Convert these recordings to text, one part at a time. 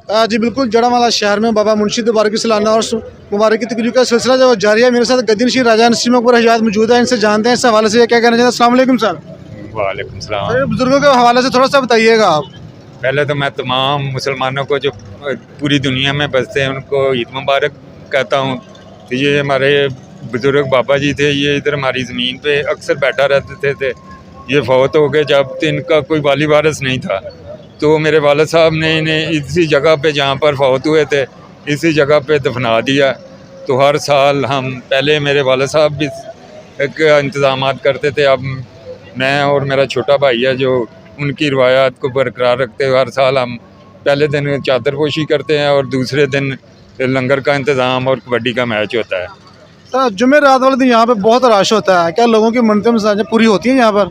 जी बिल्कुल, जड़ावाला शहर में बाबा मुंशी दरबार की सालाना और मुबारक की तकरीब का सिलसिला जो जारी है। मेरे साथ गद्दीनशीर राजा नसीम अकबर हजरात मौजूद है, इनसे जानते हैं इस हवाले से क्या कहना चाहते हैं। अस्सलाम वालेकुम सर। वालेकुम सलाम। सर, बुजुर्गों के हवाले से थोड़ा सा बताइएगा आप। पहले तो मैं तमाम मुसलमानों को जो पूरी दुनिया में बसते हैं उनको ईद मुबारक कहता हूँ। तो ये हमारे बुजुर्ग बाबा जी थे, ये इधर हमारी ज़मीन पे अक्सर बैठा रहते थे। ये फौत हो गए जब तो इनका कोई वाली वारिस नहीं था, तो मेरे वालिद साहब ने इन्हें इसी जगह पे जहाँ पर फौत हुए थे इसी जगह पे दफना दिया। तो हर साल हम पहले मेरे वालिद साहब भी एक इंतज़ाम करते थे, अब मैं और मेरा छोटा भाई है जो उनकी रवायात को बरकरार रखते हुए हर साल हम पहले दिन चादर पोशी करते हैं और दूसरे दिन लंगर का इंतज़ाम और कबड्डी का मैच होता है। सर, जुमे रात वाले दिन यहाँ पे बहुत रश होता है, क्या लोगों की मन्नतें मुरादें पूरी होती हैं यहाँ पर?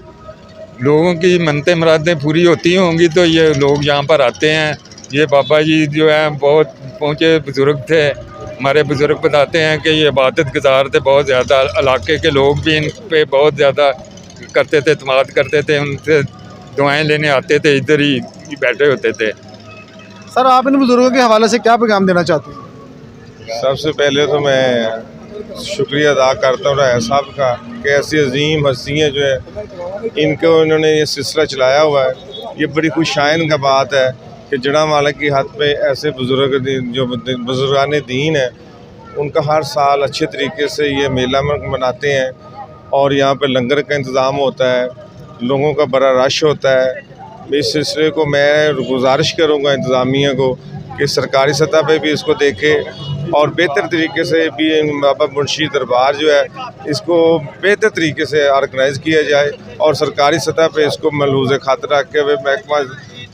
लोगों की मन्नतें मुरादें पूरी होती होंगी तो ये लोग यहाँ पर आते हैं। ये बाबा जी जो हैं बहुत पहुँचे बुज़ुर्ग थे, हमारे बुज़ुर्ग बताते हैं कि ये इबादत गुजार थे बहुत ज़्यादा। इलाके के लोग भी इन पे बहुत ज़्यादा करते थे, इत्मीनान करते थे, उनसे दुआएं लेने आते थे, इधर ही बैठे होते थे। सर, आप इन बुजुर्गों के हवाले से क्या पैगाम देना चाहते हैं? सबसे पहले तो मैं शुक्रिया अदा करता हूँ राय साहब का कि ऐसी अजीम हस्तियाँ जो है इनको इन्होंने ये सिलसिला चलाया हुआ है। ये बड़ी खुशाइन का बात है कि जड़ावाला की हद पे ऐसे बुज़ुर्ग जो बुज़ुर्गान दीन है उनका हर साल अच्छे तरीके से ये मेला मनाते हैं और यहाँ पे लंगर का इंतज़ाम होता है, लोगों का बड़ा रश होता है। इस सिलसिले को मैं गुजारिश करूँगा इंतज़ामिया को कि सरकारी सतह पे भी इसको देखे और बेहतर तरीके से भी बाबा मुंशी दरबार जो है इसको बेहतर तरीके से ऑर्गेनाइज़ किया जाए और सरकारी सतह पे इसको मलहूज़ खातिर रखे हुए महकमा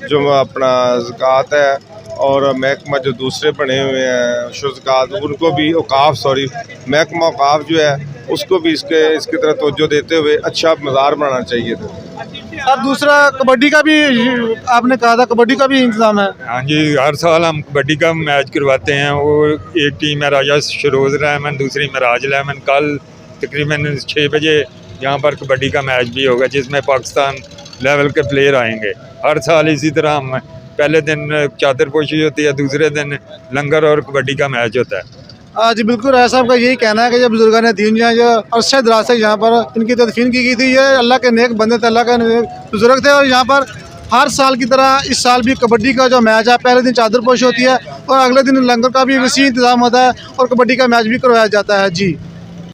जो अपना ज़कात है और महकमा जो दूसरे बने हुए हैं शुज़कात उनको भी महकमा औकाफ जो है उसको भी इसकी तरह तवज्जो देते हुए अच्छा मज़ार बनाना चाहिए था। सर, दूसरा कबड्डी का भी आपने कहा था, कबड्डी का भी इंतजाम है? हाँ जी, हर साल हम कबड्डी का मैच करवाते हैं। वो एक टीम है राजा शरोज़ रहमान, दूसरी मिराज रहमान। कल तकरीबन 6 बजे यहाँ पर कबड्डी का मैच भी होगा जिसमें पाकिस्तान लेवल के प्लेयर आएंगे। हर साल इसी तरह हम पहले दिन चादर पोशी होती है, दूसरे दिन लंगर और कबड्डी का मैच होता है। जी बिल्कुल, राय साहब का यही कहना है कि जब बुजुर्गान दीन जो है जो अरसे दराज से यहाँ पर इनकी तदफीन की गई थी, ये अल्लाह के नेक बंदे थे, अल्लाह के बुजुर्ग थे। और यहाँ पर हर साल की तरह इस साल भी कबड्डी का जो मैच है पहले दिन चादर पोशी होती है और अगले दिन लंगर का भी वसी इंतजाम होता है और कबड्डी का मैच भी करवाया जाता है। जी।